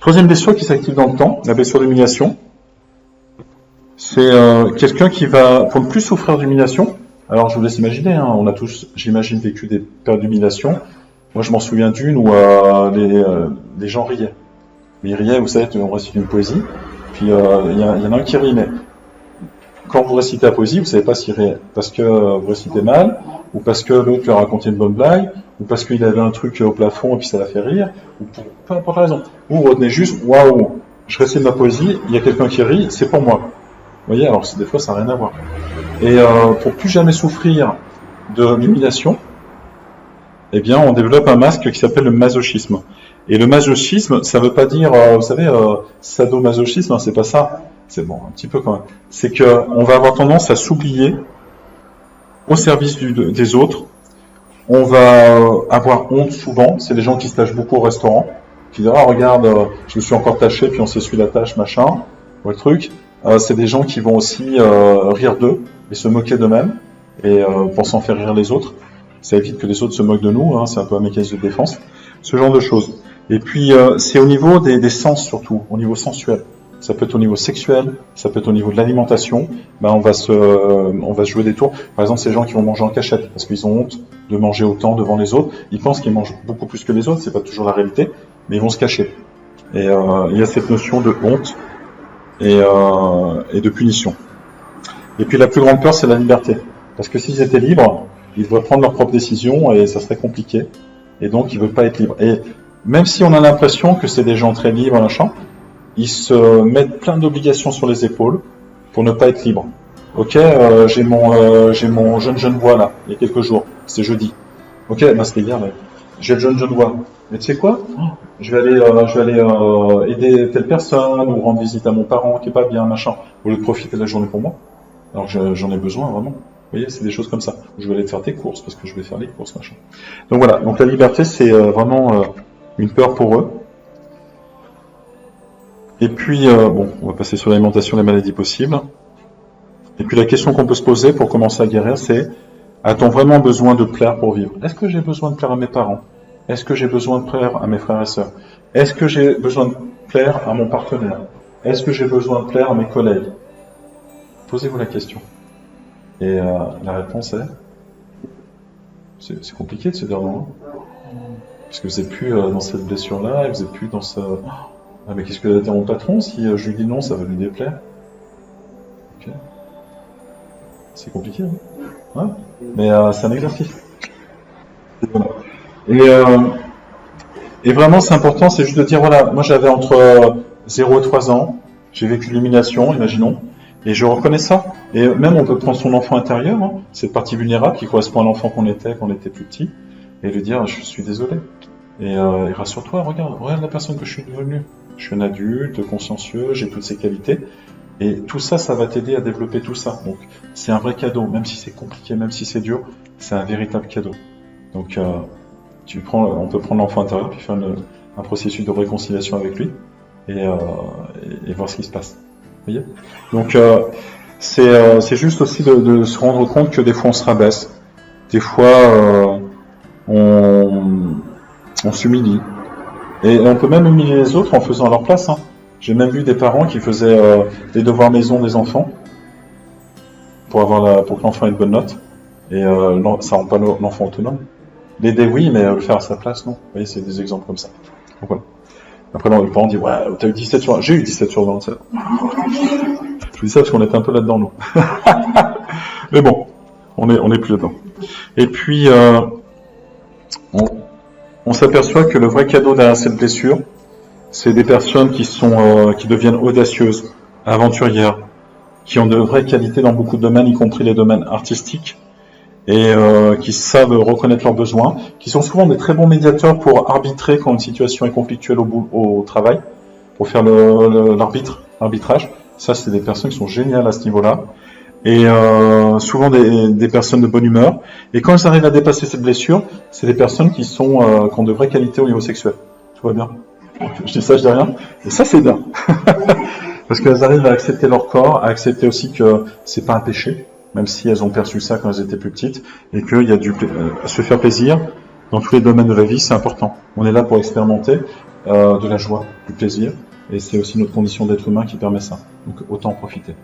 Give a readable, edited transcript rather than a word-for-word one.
Troisième blessure qui s'active dans le temps, la blessure d'humiliation. C'est quelqu'un qui va, pour ne plus souffrir d'humiliation, alors je vous laisse imaginer, hein, on a tous, j'imagine, vécu des périodes d'humiliation. Moi je m'en souviens d'une où les gens riaient. Mais ils riaient, vous savez, on récite une poésie, puis il y en a un qui rit, mais quand vous récitez la poésie, vous savez pas s'il riait parce que vous récitez mal, ou parce que l'autre lui a raconté une bonne blague, ou parce qu'il avait un truc au plafond et puis ça l'a fait rire, ou pour peu importe la raison. Vous retenez juste, waouh, je récite ma poésie, il y a quelqu'un qui rit, c'est pour moi. Vous voyez, alors des fois ça n'a rien à voir. Et pour plus jamais souffrir de l'humiliation, eh bien on développe un masque qui s'appelle le masochisme. Et le masochisme, ça veut pas dire, vous savez, sadomasochisme, hein, c'est pas ça. C'est bon, un petit peu quand même. C'est que on va avoir tendance à s'oublier au service des autres. On va avoir honte souvent. C'est les gens qui se tâchent beaucoup au restaurant, qui disent ah regarde, je me suis encore taché, puis on s'essuie la tâche, machin, ou le truc. C'est des gens qui vont aussi rire d'eux et se moquer d'eux-mêmes et pensant faire rire les autres. Ça évite que les autres se moquent de nous. Hein, c'est un peu un mécanisme de défense. Ce genre de choses. Et puis c'est au niveau des sens surtout, au niveau sensuel. Ça peut être au niveau sexuel, ça peut être au niveau de l'alimentation. Ben on va se jouer des tours. Par exemple, ces gens qui vont manger en cachette parce qu'ils ont honte de manger autant devant les autres. Ils pensent qu'ils mangent beaucoup plus que les autres. C'est pas toujours la réalité, mais ils vont se cacher. Et il y a cette notion de honte et de punition. Et puis la plus grande peur, c'est la liberté. Parce que s'ils étaient libres, ils devraient prendre leurs propres décisions et ça serait compliqué. Et donc ils veulent pas être libres. Et même si on a l'impression que c'est des gens très libres, machin, ils se mettent plein d'obligations sur les épaules pour ne pas être libres. Ok, j'ai mon jeune voix là, il y a quelques jours, c'est jeudi. Ok, ben c'était hier, mais j'ai le jeune voix. Mais tu sais quoi, je vais aller aider telle personne ou rendre visite à mon parent qui est pas bien, machin, au lieu de profiter de la journée pour moi. Alors que j'en ai besoin vraiment. Vous voyez, c'est des choses comme ça. Je vais aller te faire tes courses parce que je vais faire les courses, machin. Donc voilà, donc la liberté c'est vraiment une peur pour eux. Et puis, bon, on va passer sur l'alimentation, les maladies possibles. Et puis la question qu'on peut se poser pour commencer à guérir, c'est a-t-on vraiment besoin de plaire pour vivre? Est-ce que j'ai besoin de plaire à mes parents? Est-ce que j'ai besoin de plaire à mes frères et sœurs? Est-ce que j'ai besoin de plaire à mon partenaire? Est-ce que j'ai besoin de plaire à mes collègues? Posez-vous la question. Et la réponse est... C'est compliqué de se dire non. Parce que vous n'êtes plus dans cette blessure-là, et vous n'êtes plus dans ce... Ah mais qu'est-ce que va dire mon patron si je lui dis non, ça va lui déplaire? Ok. C'est compliqué, hein, ouais. Mais c'est un exercice. Et vraiment, c'est important, c'est juste de dire, voilà, moi j'avais entre 0 et 3 ans, j'ai vécu l'humiliation, imaginons, et je reconnais ça. Et même on peut prendre son enfant intérieur, hein, cette partie vulnérable qui correspond à l'enfant qu'on était quand on était plus petit, et lui dire, je suis désolé. Et rassure-toi, regarde la personne que je suis devenue. Je suis un adulte, consciencieux, j'ai toutes ces qualités. Et tout ça, ça va t'aider à développer tout ça. Donc, c'est un vrai cadeau, même si c'est compliqué, même si c'est dur, c'est un véritable cadeau. Donc, on peut prendre l'enfant intérieur, puis faire un processus de réconciliation avec lui, et voir ce qui se passe. Vous voyez? Donc, c'est juste aussi de se rendre compte que des fois on se rabaisse, des fois on s'humilie. Et on peut même humilier les autres en faisant à leur place. Hein. J'ai même vu des parents qui faisaient les devoirs maison des enfants pour que l'enfant ait une bonne note. Et ça rend pas l'enfant autonome. L'aider, oui, mais le faire à sa place, non. Vous voyez, c'est des exemples comme ça. Donc, voilà. Après, le parent dit, ouais, t'as eu 17 sur 20. J'ai eu 17 sur 27. Je vous dis ça parce qu'on était un peu là-dedans, nous. Mais bon, on est plus là-dedans. Et puis, on s'aperçoit que le vrai cadeau derrière cette blessure, c'est des personnes qui deviennent audacieuses, aventurières, qui ont de vraies qualités dans beaucoup de domaines, y compris les domaines artistiques, et qui savent reconnaître leurs besoins, qui sont souvent des très bons médiateurs pour arbitrer quand une situation est conflictuelle au travail, pour faire l'arbitrage. Ça, c'est des personnes qui sont géniales à ce niveau-là. Et souvent des personnes de bonne humeur. Et quand elles arrivent à dépasser cette blessure, c'est des personnes qui ont de vraies qualités au niveau sexuel. Tout va bien. Je dis ça, je dis rien. Et ça, c'est bien. Parce qu'elles arrivent à accepter leur corps, à accepter aussi que c'est pas un péché, même si elles ont perçu ça quand elles étaient plus petites, et qu'il y a se faire plaisir dans tous les domaines de la vie, c'est important. On est là pour expérimenter. de la joie, du plaisir, et c'est aussi notre condition d'être humain qui permet ça. Donc autant en profiter.